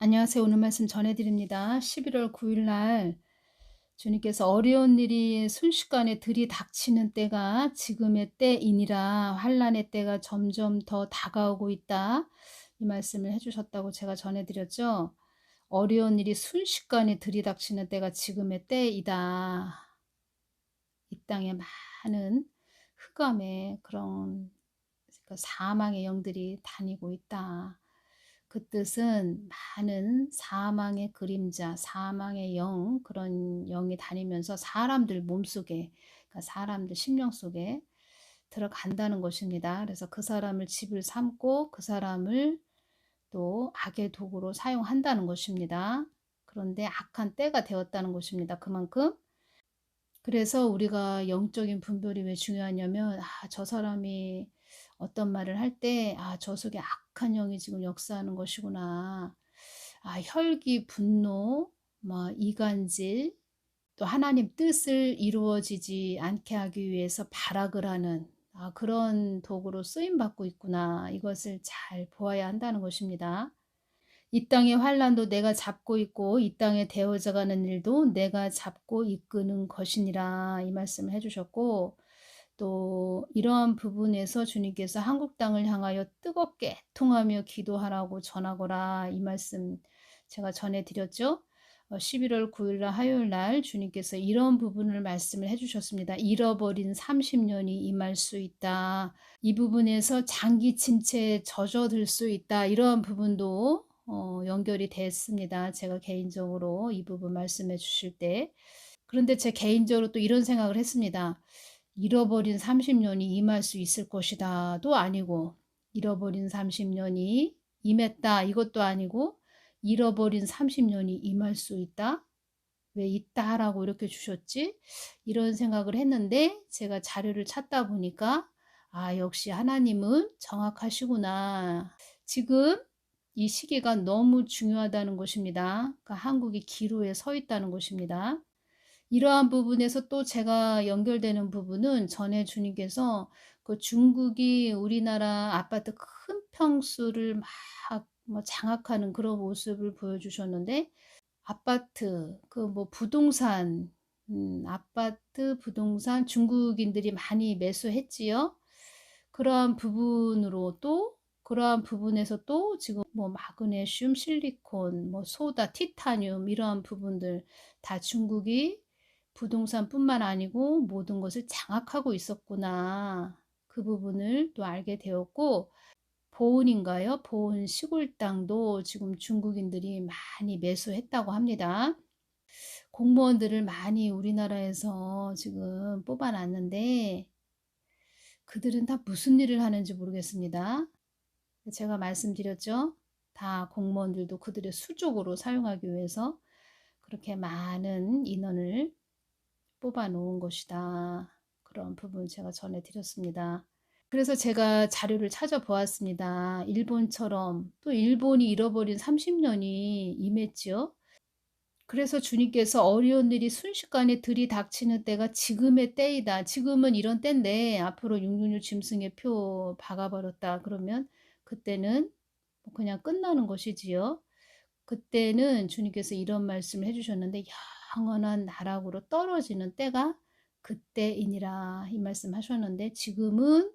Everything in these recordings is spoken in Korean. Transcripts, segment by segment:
안녕하세요. 오늘 말씀 전해드립니다. 11월 9일 날 주님께서 어려운 일이 순식간에 들이닥치는 때가 지금의 때이니라 환난의 때가 점점 더 다가오고 있다. 이 말씀을 해주셨다고 제가 전해드렸죠. 어려운 일이 순식간에 들이닥치는 때가 지금의 때이다. 이 땅에 많은 흑암의 그런 사망의 영들이 다니고 있다. 그 뜻은 많은 사망의 그림자, 사망의 영, 그런 영이 다니면서 사람들 몸속에, 그러니까 사람들 심령 속에 들어간다는 것입니다. 그래서 그 사람을 집을 삼고 그 사람을 또 악의 도구로 사용한다는 것입니다. 그런데 악한 때가 되었다는 것입니다. 그만큼. 그래서 우리가 영적인 분별이 왜 중요하냐면, 저 사람이 어떤 말을 할 때, 저 속에 악한 영이 지금 역사하는 것이구나. 혈기, 분노, 이간질, 또 하나님 뜻을 이루어지지 않게 하기 위해서 발악을 하는 그런 도구로 쓰임받고 있구나. 이것을 잘 보아야 한다는 것입니다. 이 땅의 환란도 내가 잡고 있고 이 땅에 되어져 가는 일도 내가 잡고 이끄는 것이니라 이 말씀을 해주셨고, 또 이러한 부분에서 주님께서 한국 땅을 향하여 뜨겁게 통하며 기도하라고 전하거라 이 말씀 제가 전해드렸죠. 11월 9일 날 화요일 날 주님께서 이런 부분을 말씀을 해주셨습니다. 잃어버린 30년이 임할 수 있다. 이 부분에서 장기 침체에 젖어들 수 있다. 이러한 부분도 연결이 됐습니다. 제가 개인적으로 이 부분 말씀해 주실 때. 그런데 제 개인적으로 또 이런 생각을 했습니다. 잃어버린 30년이 임할 수 있을 것이다도 아니고, 잃어버린 30년이 임했다 이것도 아니고, 잃어버린 30년이 임할 수 있다? 왜 있다라고 이렇게 주셨지? 이런 생각을 했는데 제가 자료를 찾다 보니까 역시 하나님은 정확하시구나. 지금 이 시기가 너무 중요하다는 것입니다. 그러니까 한국이 기로에 서 있다는 것입니다. 이러한 부분에서 또 제가 연결되는 부분은 전에 주님께서 그 중국이 우리나라 아파트 큰 평수를 막 장악하는 그런 모습을 보여주셨는데, 아파트, 부동산, 아파트, 부동산 중국인들이 많이 매수했지요. 그러한 부분으로 또, 그러한 부분에서 또 지금 마그네슘, 실리콘, 소다, 티타늄 이러한 부분들 다 중국이 부동산뿐만 아니고 모든 것을 장악하고 있었구나. 그 부분을 또 알게 되었고, 보은인가요? 보은 시골 땅도 지금 중국인들이 많이 매수했다고 합니다. 공무원들을 많이 우리나라에서 지금 뽑아놨는데 그들은 다 무슨 일을 하는지 모르겠습니다. 제가 말씀드렸죠. 다 공무원들도 그들의 수족으로 사용하기 위해서 그렇게 많은 인원을 뽑아 놓은 것이다. 그런 부분 제가 전해드렸습니다. 그래서 제가 자료를 찾아보았습니다. 일본처럼 또 일본이 잃어버린 30년이 임했죠. 그래서 주님께서 어려운 일이 순식간에 들이닥치는 때가 지금의 때이다. 지금은 이런 때인데 앞으로 666 짐승의 표 박아버렸다. 그러면 그때는 그냥 끝나는 것이지요. 그때는 주님께서 이런 말씀을 해주셨는데, 영원한 나락으로 떨어지는 때가 그때이니라 이 말씀 하셨는데, 지금은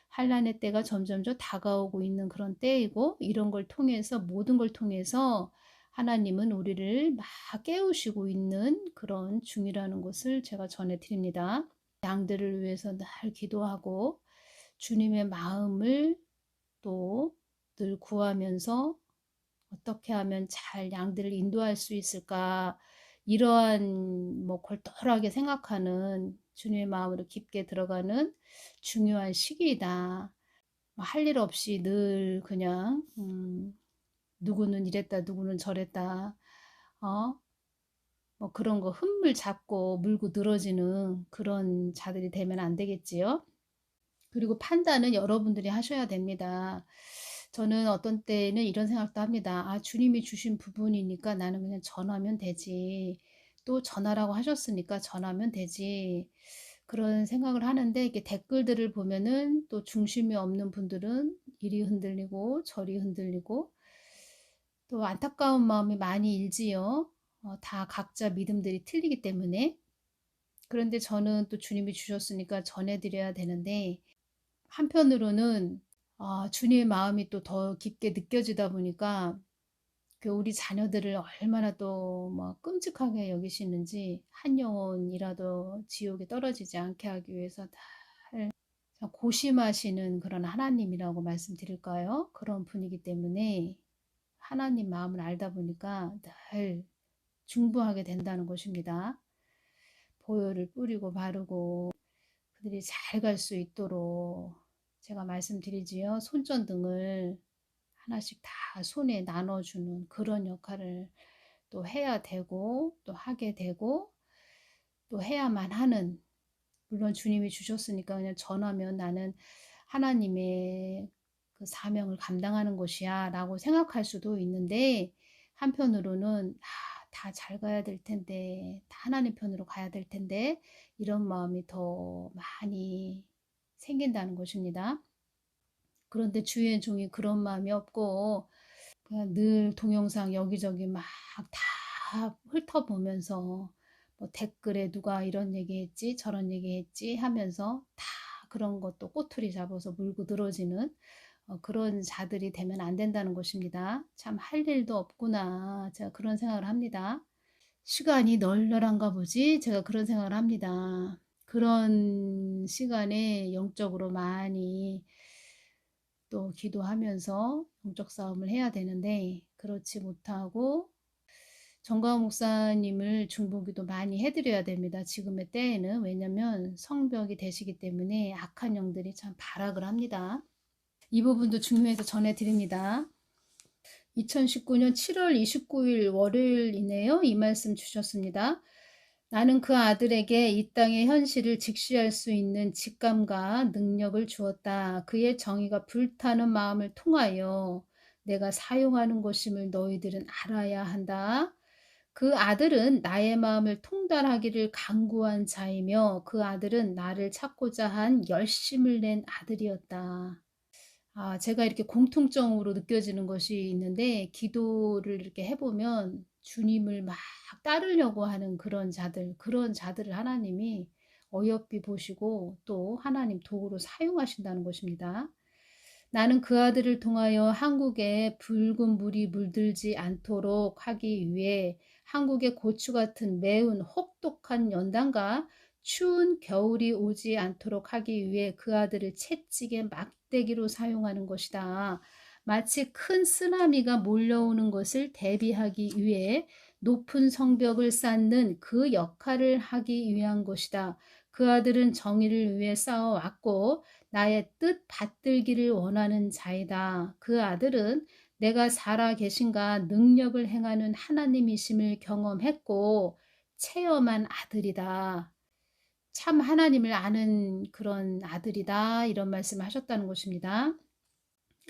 환란의 때가 점점점 다가오고 있는 그런 때이고, 이런 걸 통해서, 모든 걸 통해서 하나님은 우리를 막 깨우시고 있는 그런 중이라는 것을 제가 전해드립니다. 양들을 위해서 늘 기도하고 주님의 마음을 또 늘 구하면서 어떻게 하면 잘 양들을 인도할 수 있을까, 이러한 골똘하게 생각하는 주님의 마음으로 깊게 들어가는 중요한 시기이다. 할 일 없이 늘 그냥 누구는 이랬다 누구는 저랬다, 어? 그런 거 흠을 잡고 물고 늘어지는 그런 자들이 되면 안 되겠지요. 그리고 판단은 여러분들이 하셔야 됩니다. 저는 어떤 때는 이런 생각도 합니다. 주님이 주신 부분이니까 나는 그냥 전하면 되지. 또 전하라고 하셨으니까 전하면 되지. 그런 생각을 하는데, 이게 댓글들을 보면은 또 중심이 없는 분들은 이리 흔들리고 저리 흔들리고, 또 안타까운 마음이 많이 일지요. 다 각자 믿음들이 틀리기 때문에. 그런데 저는 또 주님이 주셨으니까 전해드려야 되는데, 한편으로는 주님의 마음이 또 더 깊게 느껴지다 보니까 우리 자녀들을 얼마나 또 뭐 끔찍하게 여기시는지, 한 영혼이라도 지옥에 떨어지지 않게 하기 위해서 참 고심하시는 그런 하나님이라고 말씀드릴까요? 그런 분이기 때문에 하나님 마음을 알다 보니까 늘 중보하게 된다는 것입니다. 보혈을 뿌리고 바르고 그들이 잘 갈 수 있도록 제가 말씀드리지요. 손전등을 하나씩 다 손에 나눠주는 그런 역할을 또 해야 되고 또 하게 되고 또 해야만 하는, 물론 주님이 주셨으니까 그냥 전하면 나는 하나님의 그 사명을 감당하는 것이야 라고 생각할 수도 있는데, 한편으로는 다 잘 가야 될 텐데, 다 하나님 편으로 가야 될 텐데, 이런 마음이 더 많이 생긴다는 것입니다. 그런데 주의 종이 그런 마음이 없고 그냥 늘 동영상 여기저기 막 다 훑어보면서 뭐 댓글에 누가 이런 얘기했지 저런 얘기했지 하면서 다 그런 것도 꼬투리 잡아서 물고 늘어지는 그런 자들이 되면 안 된다는 것입니다. 참 할 일도 없구나, 제가 그런 생각을 합니다. 시간이 널널한가 보지, 제가 그런 생각을 합니다. 그런 시간에 영적으로 많이 또 기도하면서 영적 싸움을 해야 되는데 그렇지 못하고 정가호 목사님을 중보기도 많이 해드려야 됩니다. 지금의 때에는. 왜냐하면 성벽이 되시기 때문에 악한 영들이 참 발악을 합니다. 이 부분도 중요해서 전해드립니다. 2019년 7월 29일 월요일이네요. 이 말씀 주셨습니다. 나는 그 아들에게 이 땅의 현실을 직시할 수 있는 직감과 능력을 주었다. 그의 정의가 불타는 마음을 통하여 내가 사용하는 것임을 너희들은 알아야 한다. 그 아들은 나의 마음을 통달하기를 간구한 자이며 그 아들은 나를 찾고자 한 열심을 낸 아들이었다. 제가 이렇게 공통점으로 느껴지는 것이 있는데, 기도를 이렇게 해보면 주님을 막 따르려고 하는 그런 자들을 하나님이 어여삐 보시고 또 하나님 도구로 사용하신다는 것입니다. 나는 그 아들을 통하여 한국에 붉은 물이 물들지 않도록 하기 위해 한국의 고추 같은 매운 혹독한 연단과 추운 겨울이 오지 않도록 하기 위해 그 아들을 채찍의 막대기로 사용하는 것이다. 마치 큰 쓰나미가 몰려오는 것을 대비하기 위해 높은 성벽을 쌓는 그 역할을 하기 위한 것이다. 그 아들은 정의를 위해 싸워왔고 나의 뜻 받들기를 원하는 자이다. 그 아들은 내가 살아 계신가 능력을 행하는 하나님이심을 경험했고 체험한 아들이다. 참 하나님을 아는 그런 아들이다. 이런 말씀을 하셨다는 것입니다.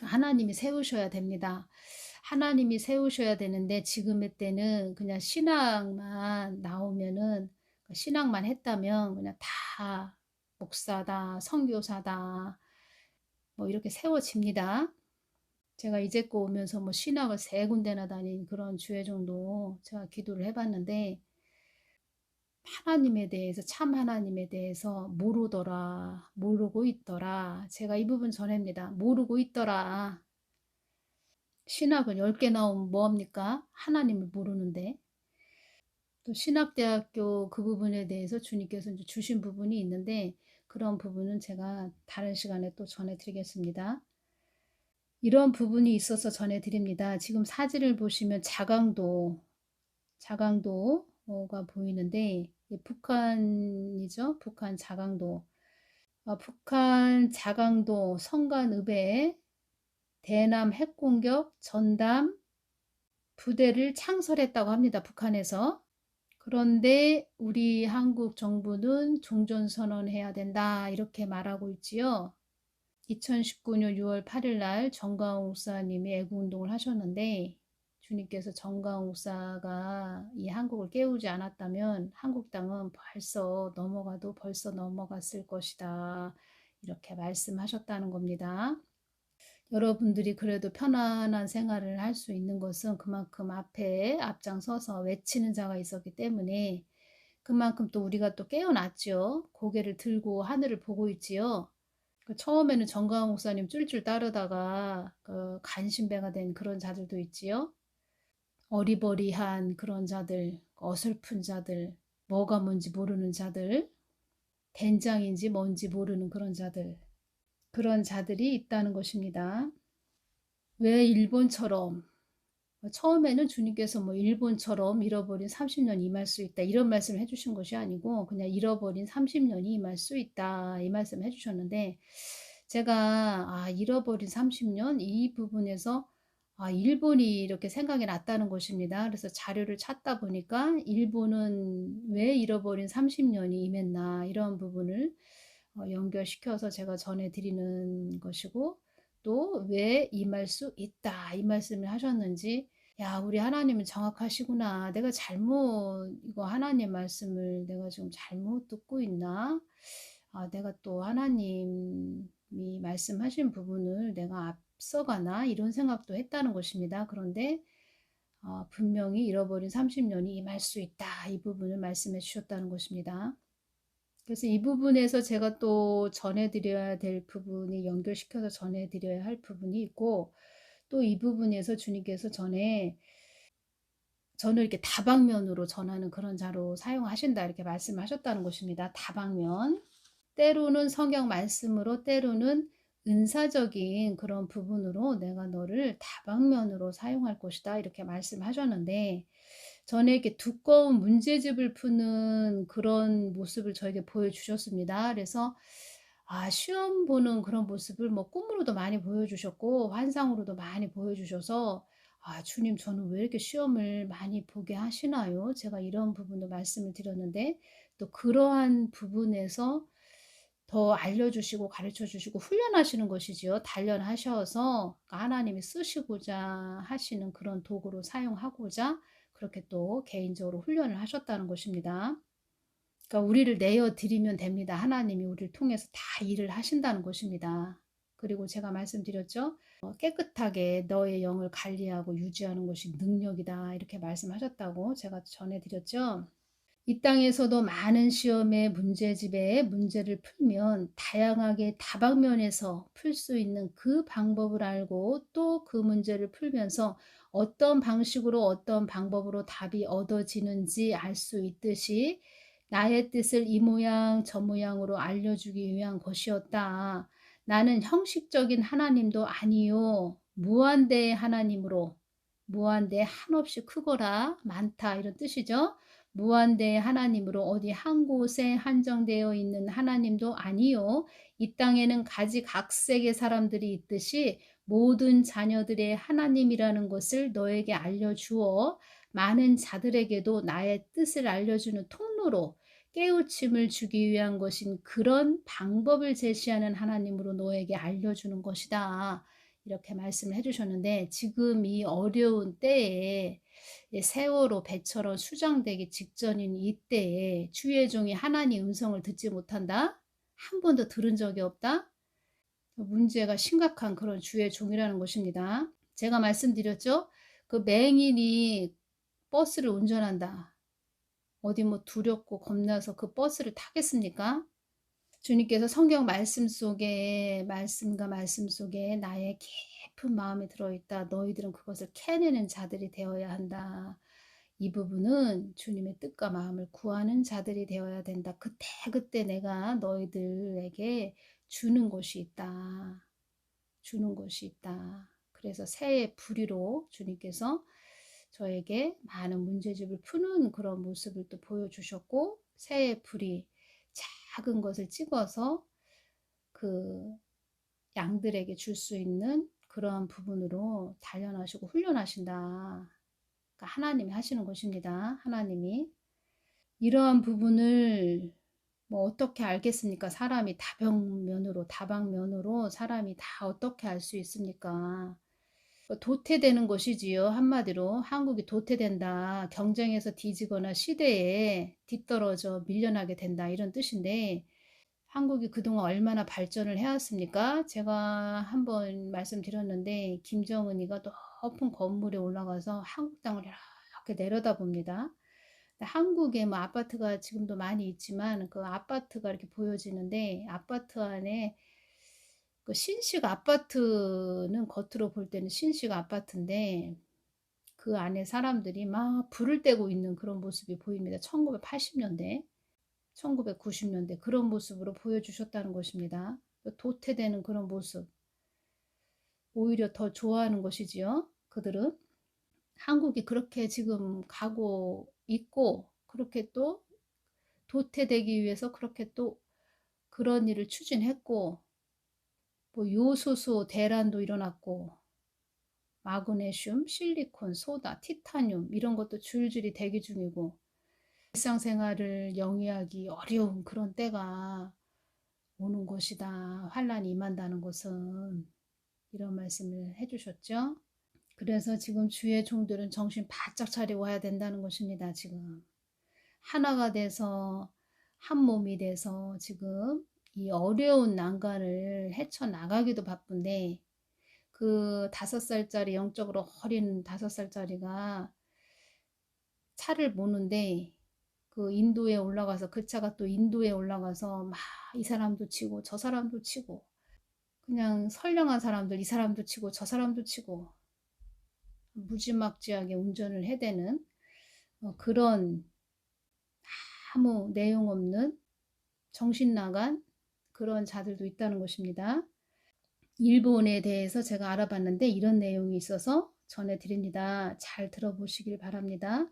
하나님이 세우셔야 됩니다. 하나님이 세우셔야 되는데 지금의 때는 그냥 신앙만 나오면은, 신앙만 했다면 그냥 다 목사다, 선교사다 뭐 이렇게 세워집니다. 제가 이제껏 오면서 뭐 신학을 3군데나 다닌 그런 주의 정도 제가 기도를 해봤는데, 하나님에 대해서, 참 하나님에 대해서 모르더라, 모르고 있더라. 제가 이 부분 전합니다. 모르고 있더라. 신학을 10개 나오면 뭐합니까? 하나님을 모르는데. 또 신학대학교 그 부분에 대해서 주님께서 이제 주신 부분이 있는데, 그런 부분은 제가 다른 시간에 또 전해드리겠습니다. 이런 부분이 있어서 전해드립니다. 지금 사진을 보시면 자강도가 보이는데 북한이죠. 북한 자강도. 북한 자강도 성간읍에 대남 핵공격 전담 부대를 창설했다고 합니다. 북한에서. 그런데 우리 한국 정부는 종전선언해야 된다 이렇게 말하고 있지요. 2019년 6월 8일 날 정가훈 목사님이 애국운동을 하셨는데, 주님께서 정가훈 목사가 이 한국을 깨우지 않았다면 한국 땅은 벌써 넘어갔을 것이다 이렇게 말씀하셨다는 겁니다. 여러분들이 그래도 편안한 생활을 할 수 있는 것은 그만큼 앞에 앞장서서 외치는 자가 있었기 때문에 그만큼 또 우리가 또 깨어났죠. 고개를 들고 하늘을 보고 있지요. 처음에는 정광훈 목사님 쫄쫄 따르다가 간신배가 된 그런 자들도 있지요. 어리버리한 그런 자들, 어설픈 자들, 뭐가 뭔지 모르는 자들, 된장인지 뭔지 모르는 그런 자들, 그런 자들이 있다는 것입니다. 왜 일본처럼 처음에는 주님께서 뭐 일본처럼 잃어버린 30년 임할 수 있다 이런 말씀을 해주신 것이 아니고 그냥 잃어버린 30년이 임할 수 있다 이 말씀을 해주셨는데 제가 잃어버린 30년 이 부분에서 일본이 이렇게 생각이 났다는 것입니다. 그래서 자료를 찾다 보니까 일본은 왜 잃어버린 30년이 임했나 이런 부분을 연결시켜서 제가 전해드리는 것이고 또 왜 임할 수 있다 이 말씀을 하셨는지 야 우리 하나님은 정확하시구나. 내가 잘못 이거 하나님 말씀을 내가 좀 잘못 듣고 있나? 내가 또 하나님이 말씀하신 부분을 내가 앞서가나 이런 생각도 했다는 것입니다. 그런데 분명히 잃어버린 30년이 임할 수 있다. 이 부분을 말씀해 주셨다는 것입니다. 그래서 이 부분에서 제가 또 전해드려야 될 부분이 연결시켜서 전해드려야 할 부분이 있고 또 이 부분에서 주님께서 저는 이렇게 다방면으로 전하는 그런 자로 사용하신다 이렇게 말씀하셨다는 것입니다. 다방면. 때로는 성경 말씀으로 때로는 은사적인 그런 부분으로 내가 너를 다방면으로 사용할 것이다 이렇게 말씀하셨는데 전에 이렇게 두꺼운 문제집을 푸는 그런 모습을 저에게 보여주셨습니다. 그래서 시험 보는 그런 모습을 뭐 꿈으로도 많이 보여주셨고 환상으로도 많이 보여주셔서 주님 저는 왜 이렇게 시험을 많이 보게 하시나요? 제가 이런 부분도 말씀을 드렸는데 또 그러한 부분에서 더 알려주시고 가르쳐 주시고 훈련하시는 것이지요. 단련하셔서 하나님이 쓰시고자 하시는 그런 도구로 사용하고자 그렇게 또 개인적으로 훈련을 하셨다는 것입니다. 그러니까 우리를 내어 드리면 됩니다. 하나님이 우리를 통해서 다 일을 하신다는 것입니다. 그리고 제가 말씀드렸죠. 깨끗하게 너의 영을 관리하고 유지하는 것이 능력이다. 이렇게 말씀하셨다고 제가 전해드렸죠. 이 땅에서도 많은 시험의 문제집에 문제를 풀면 다양하게 다방면에서 풀 수 있는 그 방법을 알고 또 그 문제를 풀면서 어떤 방식으로 어떤 방법으로 답이 얻어지는지 알 수 있듯이 나의 뜻을 이 모양 저 모양으로 알려주기 위한 것이었다. 나는 형식적인 하나님도 아니요. 무한대의 하나님으로 무한대 한없이 크거라 많다 이런 뜻이죠. 무한대의 하나님으로 어디 한 곳에 한정되어 있는 하나님도 아니요. 이 땅에는 가지각색의 사람들이 있듯이 모든 자녀들의 하나님이라는 것을 너에게 알려주어 많은 자들에게도 나의 뜻을 알려주는 통로로 깨우침을 주기 위한 것인 그런 방법을 제시하는 하나님으로 너에게 알려주는 것이다. 이렇게 말씀을 해주셨는데 지금 이 어려운 때에 세월호 배처럼 수장되기 직전인 이때에 주의 종이 하나님 음성을 듣지 못한다? 한 번도 들은 적이 없다? 문제가 심각한 그런 주의 종이라는 것입니다. 제가 말씀드렸죠? 그 맹인이 버스를 운전한다. 어디 뭐 두렵고 겁나서 그 버스를 타겠습니까? 주님께서 성경 말씀 속에 말씀과 말씀 속에 나의 깊은 마음이 들어있다. 너희들은 그것을 캐내는 자들이 되어야 한다. 이 부분은 주님의 뜻과 마음을 구하는 자들이 되어야 된다. 그때 내가 너희들에게 주는 것이 있다. 주는 것이 있다. 그래서 새해 불의로 주님께서 저에게 많은 문제집을 푸는 그런 모습을 또 보여주셨고 새해 불의 작은 것을 찍어서 그 양들에게 줄 수 있는 그러한 부분으로 단련하시고 훈련하신다. 그러니까 하나님이 하시는 것입니다. 하나님이 이러한 부분을 뭐 어떻게 알겠습니까? 사람이 다방면으로 사람이 다 어떻게 알 수 있습니까? 도태되는 것이지요. 한마디로 한국이 도태된다. 경쟁에서 뒤지거나 시대에 뒤떨어져 밀려나게 된다. 이런 뜻인데 한국이 그동안 얼마나 발전을 해왔습니까? 제가 한번 말씀드렸는데 김정은이가 높은 건물에 올라가서 한국 땅을 이렇게 내려다봅니다. 한국에 뭐 아파트가 지금도 많이 있지만 그 아파트가 이렇게 보여지는데 아파트 안에 그 신식 아파트는 겉으로 볼 때는 신식 아파트인데 그 안에 사람들이 막 불을 떼고 있는 그런 모습이 보입니다. 1980년대, 1990년대 그런 모습으로 보여주셨다는 것입니다. 도태되는 그런 모습. 오히려 더 좋아하는 것이지요. 그들은 한국이 그렇게 지금 가고 있고 그렇게 또 도태되기 위해서 그렇게 또 그런 일을 추진했고 뭐 요소수 대란도 일어났고 마그네슘, 실리콘, 소다, 티타늄 이런 것도 줄줄이 대기 중이고 일상생활을 영위하기 어려운 그런 때가 오는 것이다. 환란이 임한다는 것은 이런 말씀을 해주셨죠. 그래서 지금 주의 종들은 정신 바짝 차리고 와야 된다는 것입니다. 지금 하나가 돼서 한 몸이 돼서 지금 이 어려운 난관을 헤쳐나가기도 바쁜데 그 5살짜리 영적으로 어린 5살짜리가 차를 모는데 그 인도에 올라가서 그 차가 또 인도에 올라가서 막 이 사람도 치고 저 사람도 치고 그냥 선량한 사람들 이 사람도 치고 저 사람도 치고 무지막지하게 운전을 해대는 그런 아무 내용 없는 정신 나간 그런 자들도 있다는 것입니다. 일본에 대해서 제가 알아봤는데 이런 내용이 있어서 전해드립니다. 잘 들어보시길 바랍니다.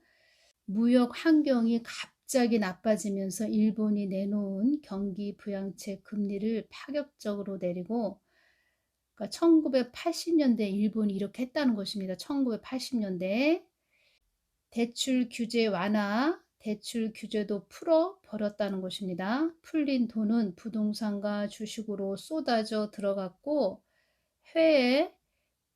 무역 환경이 갑자기 나빠지면서 일본이 내놓은 경기 부양책 금리를 파격적으로 내리고 그러니까 1980년대 일본이 이렇게 했다는 것입니다. 1980년대 대출 규제 완화, 대출 규제도 풀어 버렸다는 것입니다. 풀린 돈은 부동산과 주식으로 쏟아져 들어갔고 해외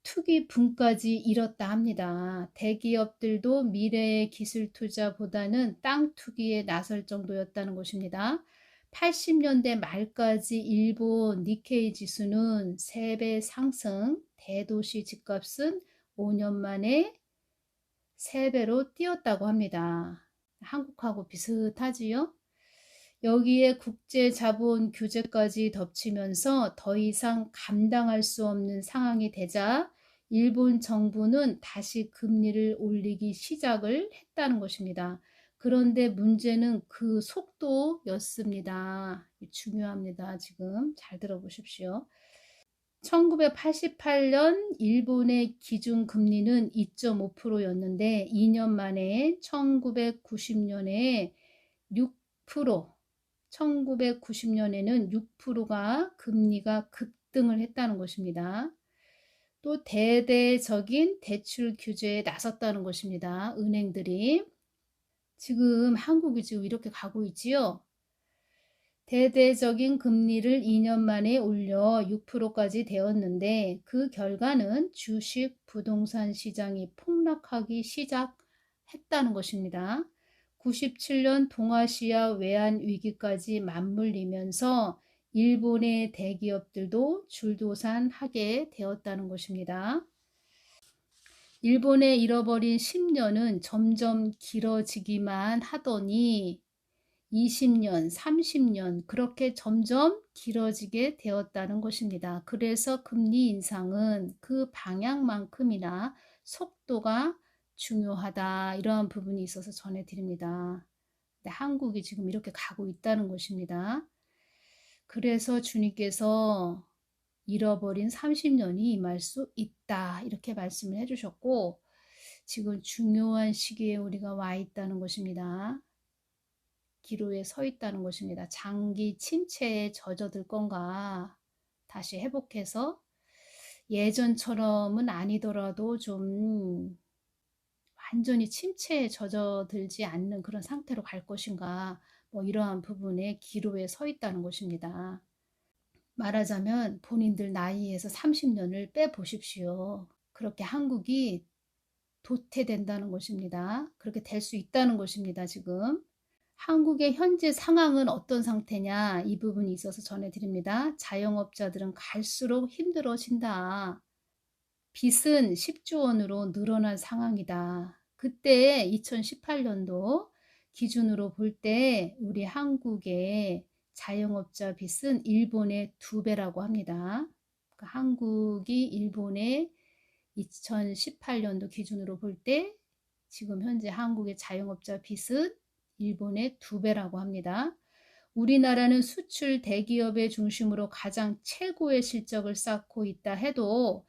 투기 붐까지 일었다 합니다. 대기업들도 미래의 기술 투자보다는 땅 투기에 나설 정도였다는 것입니다. 80년대 말까지 일본 니케이 지수는 3배 상승, 대도시 집값은 5년 만에 3배로 뛰었다고 합니다. 한국하고 비슷하지요? 여기에 국제 자본 규제까지 덮치면서 더 이상 감당할 수 없는 상황이 되자 일본 정부는 다시 금리를 올리기 시작을 했다는 것입니다. 그런데 문제는 그 속도였습니다. 중요합니다. 지금 잘 들어보십시오. 1988년 일본의 기준금리는 2.5%였는데 2년 만에 1990년에 6%, 1990년에는 6%가 금리가 급등을 했다는 것입니다. 또 대대적인 대출 규제에 나섰다는 것입니다. 은행들이. 지금 한국이 지금 이렇게 가고 있지요. 대대적인 금리를 2년 만에 올려 6%까지 되었는데 그 결과는 주식, 부동산 시장이 폭락하기 시작했다는 것입니다. 97년 동아시아 외환 위기까지 맞물리면서 일본의 대기업들도 줄도산하게 되었다는 것입니다. 일본의 잃어버린 10년은 점점 길어지기만 하더니 20년, 30년 그렇게 점점 길어지게 되었다는 것입니다. 그래서 금리 인상은 그 방향만큼이나 속도가 중요하다. 이러한 부분이 있어서 전해드립니다. 한국이 지금 이렇게 가고 있다는 것입니다. 그래서 주님께서 잃어버린 30년이 임할 수 있다. 이렇게 말씀을 해주셨고 지금 중요한 시기에 우리가 와 있다는 것입니다. 기로에 서 있다는 것입니다. 장기 침체에 젖어들 건가 다시 회복해서 예전처럼은 아니더라도 좀 완전히 침체에 젖어들지 않는 그런 상태로 갈 것인가 뭐 이러한 부분에 기로에 서 있다는 것입니다. 말하자면 본인들 나이에서 30년을 빼보십시오. 그렇게 한국이 도태된다는 것입니다. 그렇게 될 수 있다는 것입니다. 지금 한국의 현재 상황은 어떤 상태냐 이 부분이 있어서 전해 드립니다. 자영업자들은 갈수록 힘들어진다. 빚은 10조 원으로 늘어난 상황이다. 그때 2018년도 기준으로 볼 때 우리 한국의 자영업자 빚은 일본의 2배라고 합니다. 그러니까 한국이 일본의 2018년도 기준으로 볼 때 지금 현재 한국의 자영업자 빚은 일본의 2배라고 합니다. 우리나라는 수출 대기업의 중심으로 가장 최고의 실적을 쌓고 있다 해도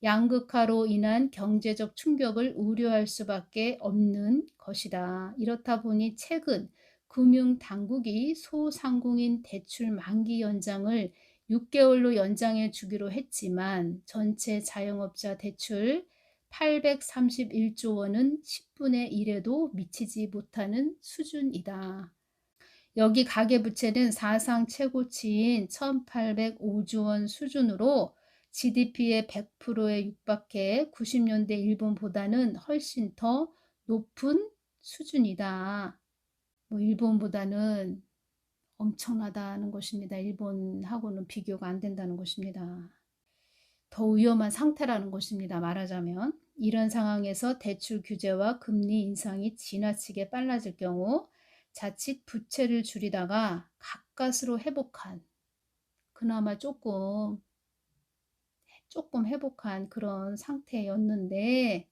양극화로 인한 경제적 충격을 우려할 수밖에 없는 것이다. 이렇다 보니 최근 금융당국이 소상공인 대출 만기 연장을 6개월로 연장해 주기로 했지만 전체 자영업자 대출 831조 원은 10분의 1에도 미치지 못하는 수준이다. 여기 가계부채는 사상 최고치인 1805조 원 수준으로 GDP의 100%에 육박해 90년대 일본보다는 훨씬 더 높은 수준이다. 뭐 일본보다는 엄청나다는 것입니다. 일본하고는 비교가 안 된다는 것입니다. 더 위험한 상태라는 것입니다. 말하자면 이런 상황에서 대출 규제와 금리 인상이 지나치게 빨라질 경우 자칫 부채를 줄이다가 가까스로 회복한 그나마 조금 회복한 그런 상태였는데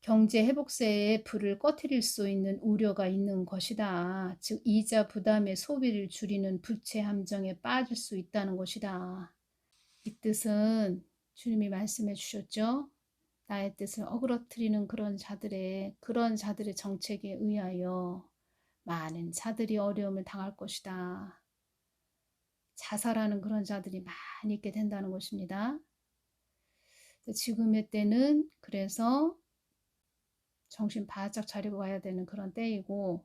경제 회복세에 불을 꺼트릴 수 있는 우려가 있는 것이다. 즉 이자 부담의 소비를 줄이는 부채 함정에 빠질 수 있다는 것이다. 이 뜻은 주님이 말씀해 주셨죠. 나의 뜻을 어그러뜨리는 그런 자들의 정책에 의하여 많은 자들이 어려움을 당할 것이다. 자살하는 그런 자들이 많이 있게 된다는 것입니다. 지금의 때는 그래서 정신 바짝 차리고 가야 되는 그런 때이고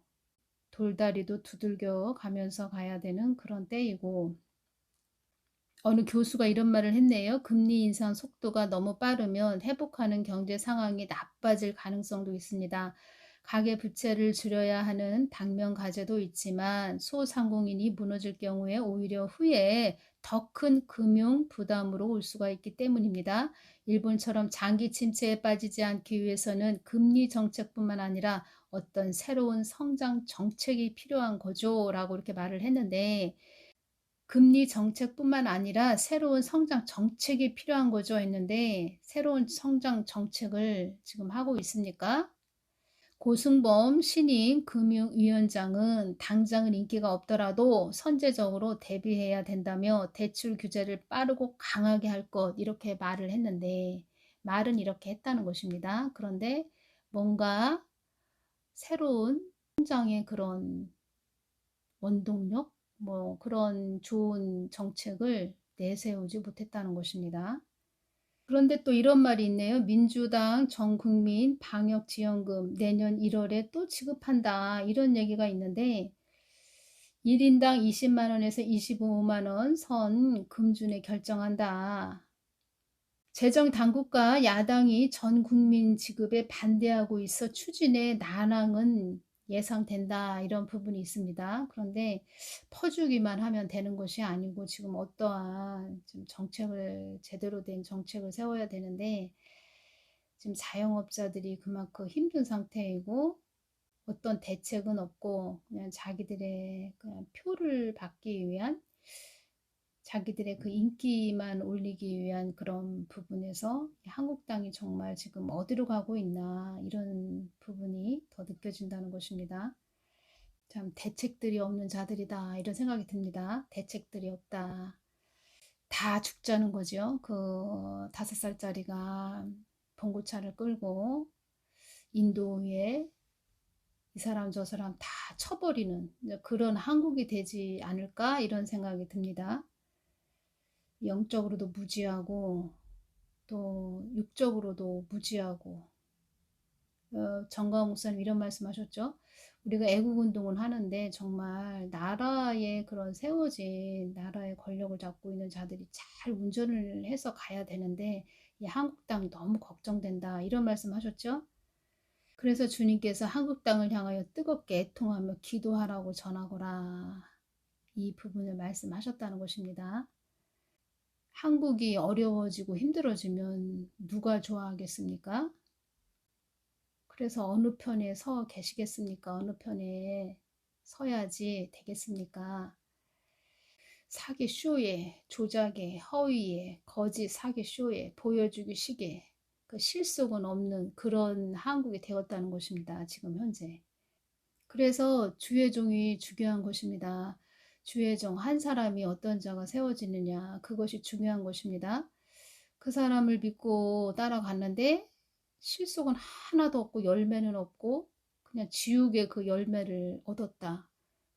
돌다리도 두들겨 가면서 가야 되는 그런 때이고 어느 교수가 이런 말을 했네요. 금리 인상 속도가 너무 빠르면 회복하는 경제 상황이 나빠질 가능성도 있습니다. 가계 부채를 줄여야 하는 당면 과제도 있지만 소상공인이 무너질 경우에 오히려 후에 더 큰 금융 부담으로 올 수가 있기 때문입니다. 일본처럼 장기 침체에 빠지지 않기 위해서는 금리 정책뿐만 아니라 어떤 새로운 성장 정책이 필요한 거죠 라고 이렇게 말을 했는데 금리 정책뿐만 아니라 새로운 성장 정책이 필요한 거죠 했는데 새로운 성장 정책을 지금 하고 있습니까? 고승범 신임 금융위원장은 당장은 인기가 없더라도 선제적으로 대비해야 된다며 대출 규제를 빠르고 강하게 할 것 이렇게 말을 했는데 말은 이렇게 했다는 것입니다. 그런데 뭔가 새로운 성장의 그런 원동력 뭐 그런 좋은 정책을 내세우지 못했다는 것입니다. 그런데 또 이런 말이 있네요. 민주당 전 국민 방역지원금 내년 1월에 또 지급한다. 이런 얘기가 있는데 1인당 20만 원에서 25만 원 선 금준에 결정한다. 재정 당국과 야당이 전 국민 지급에 반대하고 있어 추진의 난항은 예상된다. 이런 부분이 있습니다. 그런데 퍼주기만 하면 되는 것이 아니고 지금 어떠한 좀 정책을 제대로 된 정책을 세워야 되는데 지금 자영업자들이 그만큼 힘든 상태이고 어떤 대책은 없고 그냥 자기들의 그냥 표를 받기 위한 자기들의 그 인기만 올리기 위한 그런 부분에서 한국당이 정말 지금 어디로 가고 있나 이런 부분이 더 느껴진다는 것입니다. 참 대책들이 없는 자들이다 이런 생각이 듭니다. 대책들이 없다. 다 죽자는 거죠. 그 5살짜리가 봉고차를 끌고 인도에 이 사람 저 사람 다 쳐버리는 그런 한국이 되지 않을까 이런 생각이 듭니다. 영적으로도 무지하고 또 육적으로도 무지하고 정가은 목사님 이런 말씀하셨죠. 우리가 애국운동을 하는데 정말 나라의 그런 세워진 나라의 권력을 잡고 있는 자들이 잘 운전을 해서 가야 되는데 이 한국당이 너무 걱정된다 이런 말씀하셨죠. 그래서 주님께서 한국 땅을 향하여 뜨겁게 애통하며 기도하라고 전하거라. 이 부분을 말씀하셨다는 것입니다. 한국이 어려워지고 힘들어지면 누가 좋아하겠습니까? 그래서 어느 편에 서 계시겠습니까? 어느 편에 서야지 되겠습니까? 사기 쇼에, 조작에, 허위에, 거짓 사기 쇼에, 보여주기 시기에 그 실속은 없는 그런 한국이 되었다는 것입니다. 지금 현재. 그래서 주의 종이 중요한 것입니다. 주의 종 한 사람이 어떤 자가 세워지느냐 그것이 중요한 것입니다. 그 사람을 믿고 따라갔는데 실속은 하나도 없고 열매는 없고 그냥 지옥의 그 열매를 얻었다.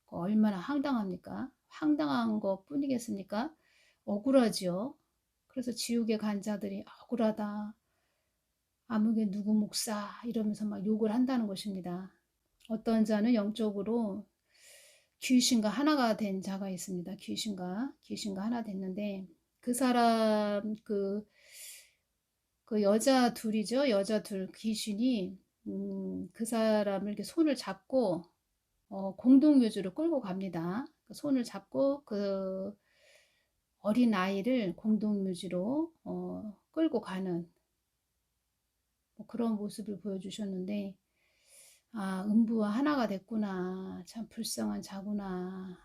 얼마나 황당합니까? 황당한 것 뿐이겠습니까? 억울하지요. 그래서 지옥에 간 자들이 억울하다. 아무개 누구 목사 이러면서 막 욕을 한다는 것입니다. 어떤 자는 영적으로 귀신과 하나가 된 자가 있습니다. 귀신과 하나 됐는데 그 사람 그 여자 둘이죠. 여자 둘 귀신이 그 사람을 이렇게 손을 잡고 공동묘지로 끌고 갑니다. 그 손을 잡고 그 어린 아이를 공동묘지로 끌고 가는 뭐 그런 모습을 보여주셨는데 아, 음부와 하나가 됐구나. 참 불쌍한 자구나.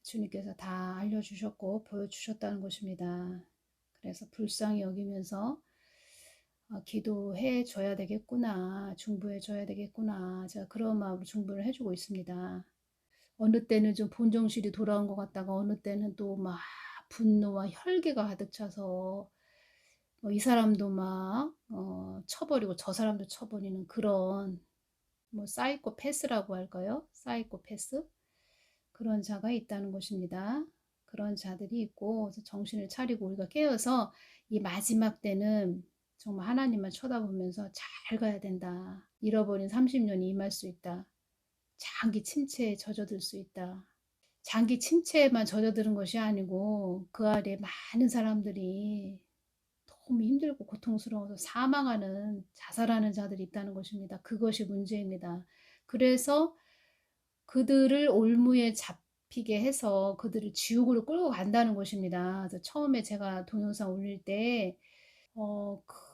주님께서 다 알려주셨고 보여주셨다는 것입니다. 그래서 불쌍히 여기면서 기도해 줘야 되겠구나. 중보해 줘야 되겠구나. 제가 그런 마음으로 중보를 해주고 있습니다. 어느 때는 좀 본정실이 돌아온 것 같다가 어느 때는 또 막 분노와 혈기가 가득 차서 이 사람도 막 쳐버리고 저 사람도 쳐버리는 그런 뭐 사이코패스라고 할까요? 사이코패스? 그런 자가 있다는 것입니다. 그런 자들이 있고 정신을 차리고 우리가 깨어서 이 마지막 때는 정말 하나님만 쳐다보면서 잘 가야 된다. 잃어버린 30년이 임할 수 있다. 장기 침체에 젖어들 수 있다. 장기 침체에만 젖어드는 것이 아니고 그 아래 많은 사람들이 너무 힘들고 고통스러워서 사망하는 자살하는 자들이 있다는 것입니다. 그것이 문제입니다. 그래서 그들을 올무에 잡히게 해서 그들을 지옥으로 끌고 간다는 것입니다. 그래서 처음에 제가 동영상 올릴 때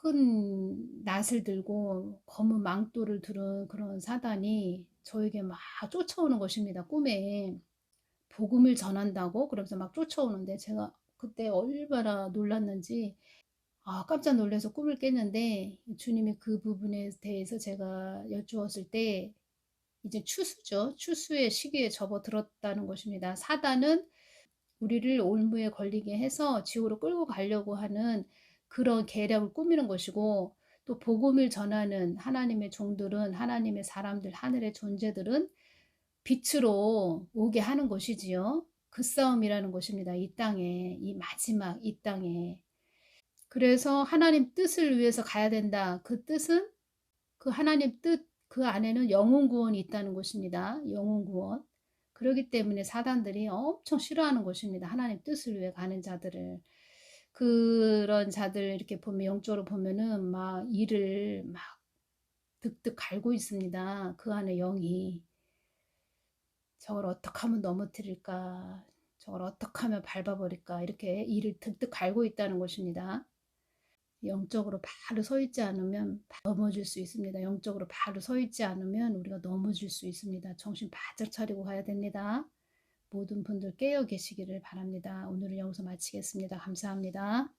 큰 낫을 들고 검은 망토를 들은 그런 사단이 저에게 막 쫓아오는 것입니다. 꿈에 복음을 전한다고 그러면서 막 쫓아오는데 제가 그때 얼마나 놀랐는지 깜짝 놀라서 꿈을 깼는데 주님이 그 부분에 대해서 제가 여쭈었을 때 이제 추수죠. 추수의 시기에 접어들었다는 것입니다. 사단은 우리를 올무에 걸리게 해서 지옥으로 끌고 가려고 하는 그런 계략을 꾸미는 것이고 또 복음을 전하는 하나님의 종들은 하나님의 사람들 하늘의 존재들은 빛으로 오게 하는 것이지요. 그 싸움이라는 것입니다. 이 땅에 이 마지막 이 땅에 그래서 하나님 뜻을 위해서 가야 된다. 그 뜻은 그 하나님 뜻 그 안에는 영혼 구원이 있다는 것입니다. 영혼 구원. 그렇기 때문에 사단들이 엄청 싫어하는 것입니다. 하나님 뜻을 위해 가는 자들을. 그런 자들 이렇게 보면 영적으로 보면은 막 이를 막 득득 갈고 있습니다. 그 안에 영이. 저걸 어떻게 하면 넘어뜨릴까? 저걸 어떻게 하면 밟아버릴까? 이렇게 이를 득득 갈고 있다는 것입니다. 영적으로 바로 서 있지 않으면 넘어질 수 있습니다. 영적으로 바로 서 있지 않으면 우리가 넘어질 수 있습니다. 정신 바짝 차리고 가야 됩니다. 모든 분들 깨어 계시기를 바랍니다. 오늘은 여기서 마치겠습니다. 감사합니다.